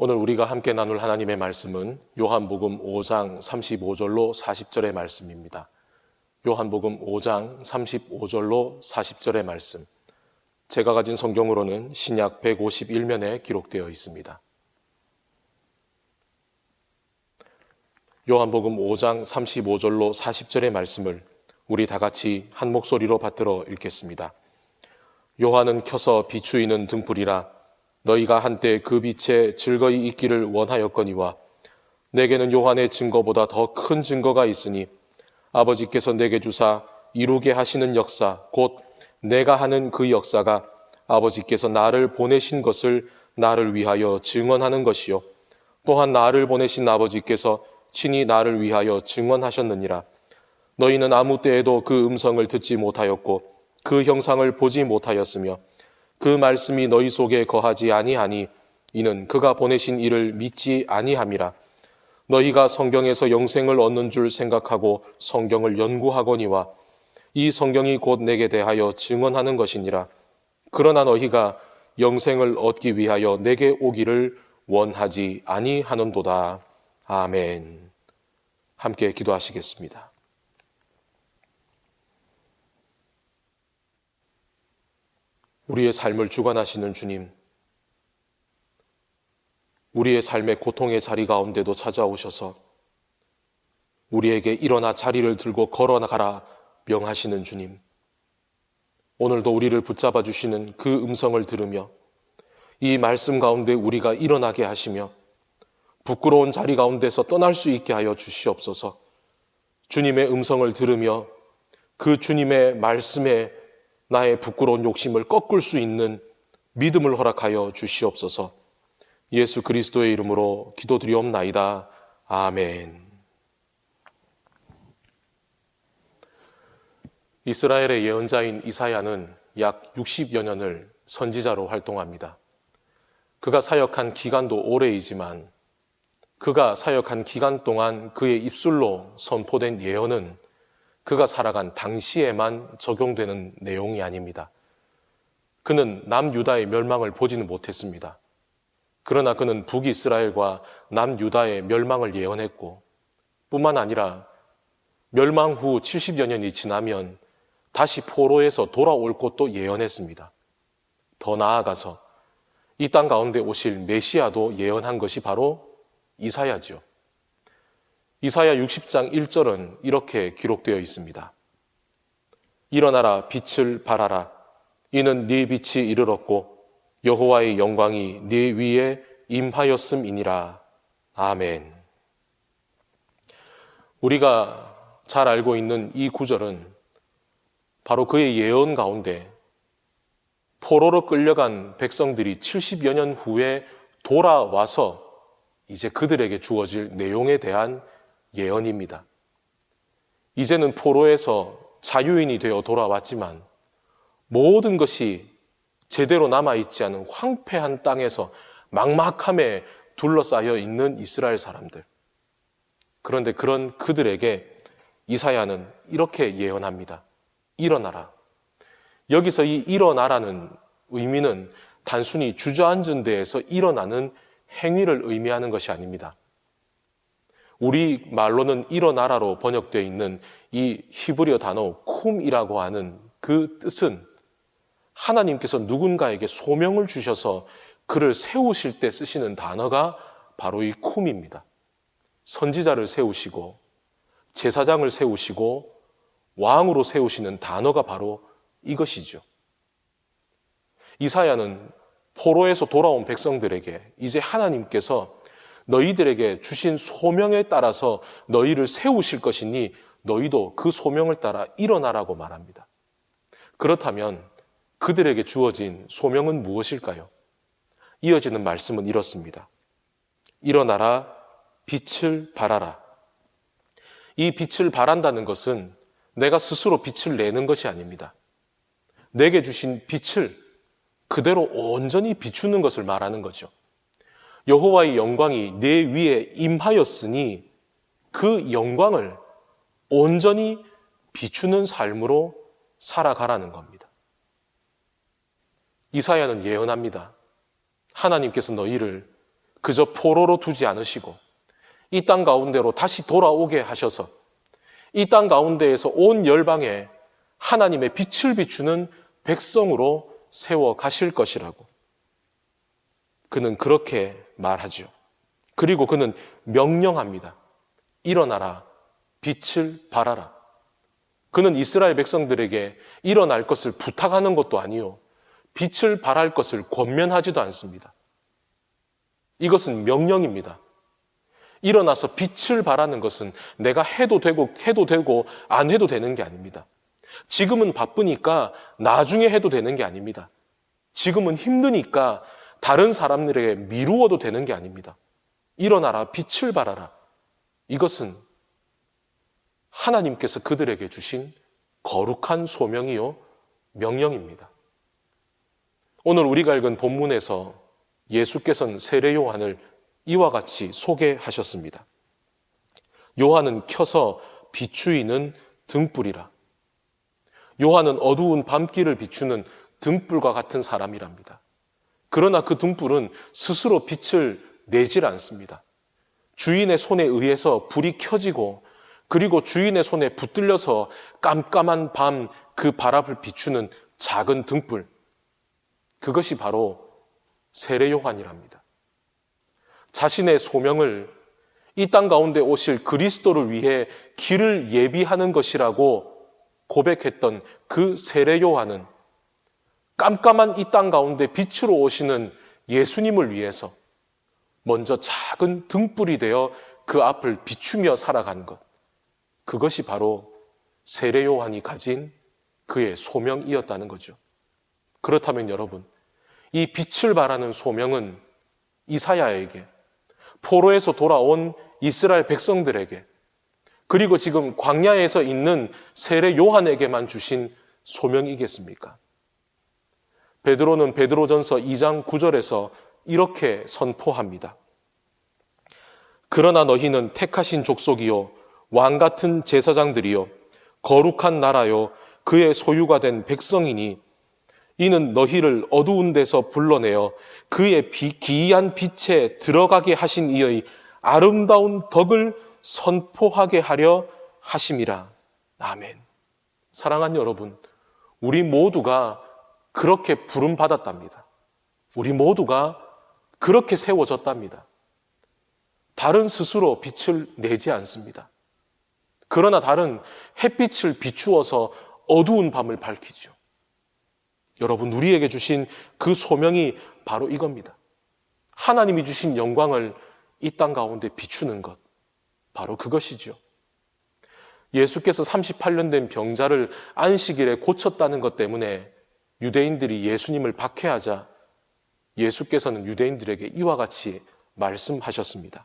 오늘 우리가 함께 나눌 하나님의 말씀은 요한복음 5장 35절로 40절의 말씀입니다. 요한복음 5장 35절로 40절의 말씀. 제가 가진 성경으로는 신약 151면에 기록되어 있습니다. 요한복음 5장 35절로 40절의 말씀을 우리 다 같이 한 목소리로 받들어 읽겠습니다. 요한은 켜서 비추이는 등불이라 너희가 한때 그 빛에 즐거이 있기를 원하였거니와 내게는 요한의 증거보다 더 큰 증거가 있으니 아버지께서 내게 주사 이루게 하시는 역사 곧 내가 하는 그 역사가 아버지께서 나를 보내신 것을 나를 위하여 증언하는 것이요 또한 나를 보내신 아버지께서 친히 나를 위하여 증언하셨느니라. 너희는 아무 때에도 그 음성을 듣지 못하였고 그 형상을 보지 못하였으며 그 말씀이 너희 속에 거하지 아니하니 이는 그가 보내신 이를 믿지 아니함이라. 너희가 성경에서 영생을 얻는 줄 생각하고 성경을 연구하거니와 이 성경이 곧 내게 대하여 증언하는 것이니라. 그러나 너희가 영생을 얻기 위하여 내게 오기를 원하지 아니하는도다. 아멘. 함께 기도하시겠습니다. 우리의 삶을 주관하시는 주님, 우리의 삶의 고통의 자리 가운데도 찾아오셔서 우리에게 일어나 자리를 들고 걸어나가라 명하시는 주님, 오늘도 우리를 붙잡아 주시는 그 음성을 들으며 이 말씀 가운데 우리가 일어나게 하시며 부끄러운 자리 가운데서 떠날 수 있게 하여 주시옵소서. 주님의 음성을 들으며 그 주님의 말씀에 나의 부끄러운 욕심을 꺾을 수 있는 믿음을 허락하여 주시옵소서. 예수 그리스도의 이름으로 기도드리옵나이다. 아멘. 이스라엘의 예언자인 이사야는 약 60여 년을 선지자로 활동합니다. 그가 사역한 기간도 오래이지만 그가 사역한 기간 동안 그의 입술로 선포된 예언은 그가 살아간 당시에만 적용되는 내용이 아닙니다. 그는 남유다의 멸망을 보지는 못했습니다. 그러나 그는 북이스라엘과 남유다의 멸망을 예언했고 뿐만 아니라 멸망 후 70여 년이 지나면 다시 포로에서 돌아올 것도 예언했습니다. 더 나아가서 이 땅 가운데 오실 메시아도 예언한 것이 바로 이사야죠. 이사야 60장 1절은 이렇게 기록되어 있습니다. 일어나라 빛을 발하라. 이는 네 빛이 이르렀고 여호와의 영광이 네 위에 임하였음이니라. 아멘. 우리가 잘 알고 있는 이 구절은 바로 그의 예언 가운데 포로로 끌려간 백성들이 70여 년 후에 돌아와서 이제 그들에게 주어질 내용에 대한 예언입니다. 이제는 포로에서 자유인이 되어 돌아왔지만 모든 것이 제대로 남아있지 않은 황폐한 땅에서 막막함에 둘러싸여 있는 이스라엘 사람들. 그런데 그런 그들에게 이사야는 이렇게 예언합니다. 일어나라. 여기서 이 일어나라는 의미는 단순히 주저앉은 데에서 일어나는 행위를 의미하는 것이 아닙니다. 우리 말로는 일어나라로 번역되어 있는 이 히브리어 단어 쿰이라고 하는 그 뜻은 하나님께서 누군가에게 소명을 주셔서 그를 세우실 때 쓰시는 단어가 바로 이 쿰입니다. 선지자를 세우시고 제사장을 세우시고 왕으로 세우시는 단어가 바로 이것이죠. 이사야는 포로에서 돌아온 백성들에게 이제 하나님께서 너희들에게 주신 소명에 따라서 너희를 세우실 것이니 너희도 그 소명을 따라 일어나라고 말합니다. 그렇다면 그들에게 주어진 소명은 무엇일까요? 이어지는 말씀은 이렇습니다. 일어나라, 빛을 발하라. 이 빛을 발한다는 것은 내가 스스로 빛을 내는 것이 아닙니다. 내게 주신 빛을 그대로 온전히 비추는 것을 말하는 거죠. 여호와의 영광이 내 위에 임하였으니 그 영광을 온전히 비추는 삶으로 살아가라는 겁니다. 이사야는 예언합니다. 하나님께서 너희를 그저 포로로 두지 않으시고 이 땅 가운데로 다시 돌아오게 하셔서 이 땅 가운데에서 온 열방에 하나님의 빛을 비추는 백성으로 세워 가실 것이라고 그는 그렇게 말하죠. 그리고 그는 명령합니다. 일어나라, 빛을 발하라. 그는 이스라엘 백성들에게 일어날 것을 부탁하는 것도 아니요, 빛을 발할 것을 권면하지도 않습니다. 이것은 명령입니다. 일어나서 빛을 발하는 것은 내가 해도 되고 안 해도 되는 게 아닙니다. 지금은 바쁘니까 나중에 해도 되는 게 아닙니다. 지금은 힘드니까 다른 사람들에게 미루어도 되는 게 아닙니다. 일어나라, 빛을 발하라. 이것은 하나님께서 그들에게 주신 거룩한 소명이요, 명령입니다. 오늘 우리가 읽은 본문에서 예수께서는 세례 요한을 이와 같이 소개하셨습니다. 요한은 켜서 비추이는 등불이라. 요한은 어두운 밤길을 비추는 등불과 같은 사람이랍니다. 그러나 그 등불은 스스로 빛을 내질 않습니다. 주인의 손에 의해서 불이 켜지고 그리고 주인의 손에 붙들려서 깜깜한 밤 그 발 앞을 비추는 작은 등불, 그것이 바로 세례 요한이랍니다. 자신의 소명을 이 땅 가운데 오실 그리스도를 위해 길을 예비하는 것이라고 고백했던 그 세례 요한은 깜깜한 이 땅 가운데 빛으로 오시는 예수님을 위해서 먼저 작은 등불이 되어 그 앞을 비추며 살아간 것, 그것이 바로 세례 요한이 가진 그의 소명이었다는 거죠. 그렇다면 여러분, 이 빛을 발하는 소명은 이사야에게, 포로에서 돌아온 이스라엘 백성들에게, 그리고 지금 광야에서 있는 세례 요한에게만 주신 소명이겠습니까? 베드로는 베드로전서 2장 9절에서 이렇게 선포합니다. 그러나 너희는 택하신 족속이요, 왕 같은 제사장들이요, 거룩한 나라요, 그의 소유가 된 백성이니 이는 너희를 어두운 데서 불러내어 그의 기이한 빛에 들어가게 하신 이의 아름다운 덕을 선포하게 하려 하심이라. 아멘. 사랑하는 여러분, 우리 모두가 그렇게 부름받았답니다. 우리 모두가 그렇게 세워졌답니다. 달은 스스로 빛을 내지 않습니다. 그러나 달은 햇빛을 비추어서 어두운 밤을 밝히죠. 여러분, 우리에게 주신 그 소명이 바로 이겁니다. 하나님이 주신 영광을 이 땅 가운데 비추는 것, 바로 그것이죠. 예수께서 38년 된 병자를 안식일에 고쳤다는 것 때문에 유대인들이 예수님을 박해하자 예수께서는 유대인들에게 이와 같이 말씀하셨습니다.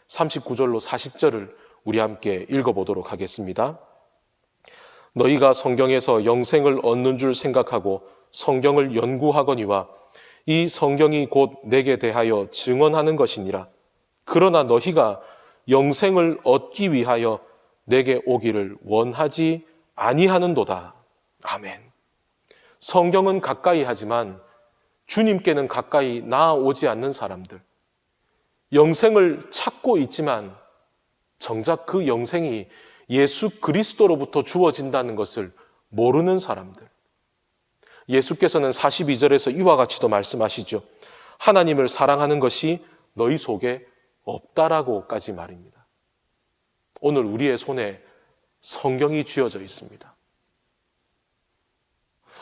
39절로 40절을 우리 함께 읽어보도록 하겠습니다. 너희가 성경에서 영생을 얻는 줄 생각하고 성경을 연구하거니와 이 성경이 곧 내게 대하여 증언하는 것이니라. 그러나 너희가 영생을 얻기 위하여 내게 오기를 원하지 아니하는도다. 아멘. 성경은 가까이 하지만 주님께는 가까이 나아오지 않는 사람들, 영생을 찾고 있지만 정작 그 영생이 예수 그리스도로부터 주어진다는 것을 모르는 사람들, 예수께서는 42절에서 이와 같이도 말씀하시죠. 하나님을 사랑하는 것이 너희 속에 없다라고까지 말입니다. 오늘 우리의 손에 성경이 쥐어져 있습니다.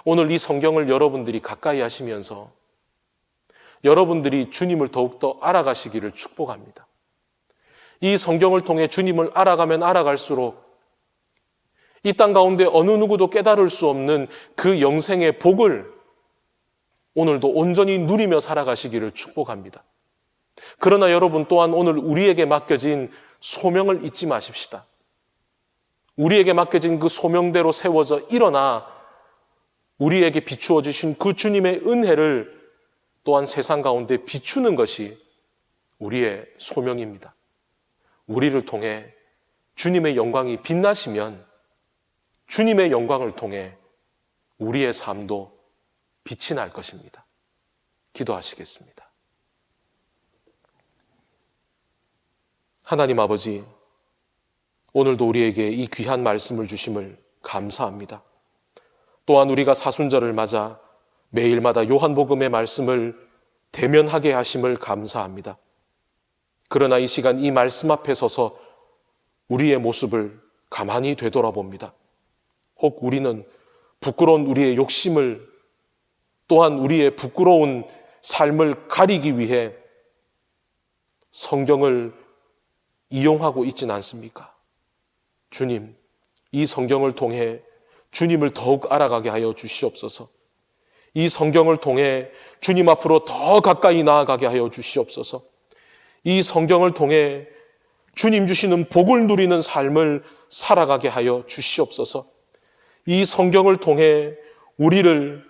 오늘 이 성경을 여러분들이 가까이 하시면서 여러분들이 주님을 더욱더 알아가시기를 축복합니다. 이 성경을 통해 주님을 알아가면 알아갈수록 이 땅 가운데 어느 누구도 깨달을 수 없는 그 영생의 복을 오늘도 온전히 누리며 살아가시기를 축복합니다. 그러나 여러분 또한 오늘 우리에게 맡겨진 소명을 잊지 마십시다. 우리에게 맡겨진 그 소명대로 세워져 일어나 우리에게 비추어 주신 그 주님의 은혜를 또한 세상 가운데 비추는 것이 우리의 소명입니다. 우리를 통해 주님의 영광이 빛나시면 주님의 영광을 통해 우리의 삶도 빛이 날 것입니다. 기도하시겠습니다. 하나님 아버지, 오늘도 우리에게 이 귀한 말씀을 주심을 감사합니다. 또한 우리가 사순절을 맞아 매일마다 요한복음의 말씀을 대면하게 하심을 감사합니다. 그러나 이 시간 이 말씀 앞에 서서 우리의 모습을 가만히 되돌아봅니다. 혹 우리는 부끄러운 우리의 욕심을, 또한 우리의 부끄러운 삶을 가리기 위해 성경을 이용하고 있지는 않습니까? 주님, 이 성경을 통해 주님을 더욱 알아가게 하여 주시옵소서. 이 성경을 통해 주님 앞으로 더 가까이 나아가게 하여 주시옵소서. 이 성경을 통해 주님 주시는 복을 누리는 삶을 살아가게 하여 주시옵소서. 이 성경을 통해 우리를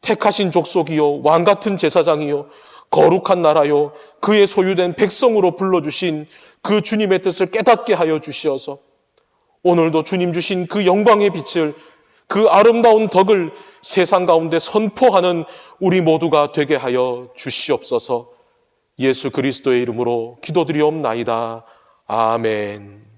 택하신 족속이요 왕같은 제사장이요 거룩한 나라요 그의 소유된 백성으로 불러주신 그 주님의 뜻을 깨닫게 하여 주시어서 오늘도 주님 주신 그 영광의 빛을, 그 아름다운 덕을 세상 가운데 선포하는 우리 모두가 되게 하여 주시옵소서. 예수 그리스도의 이름으로 기도드리옵나이다. 아멘.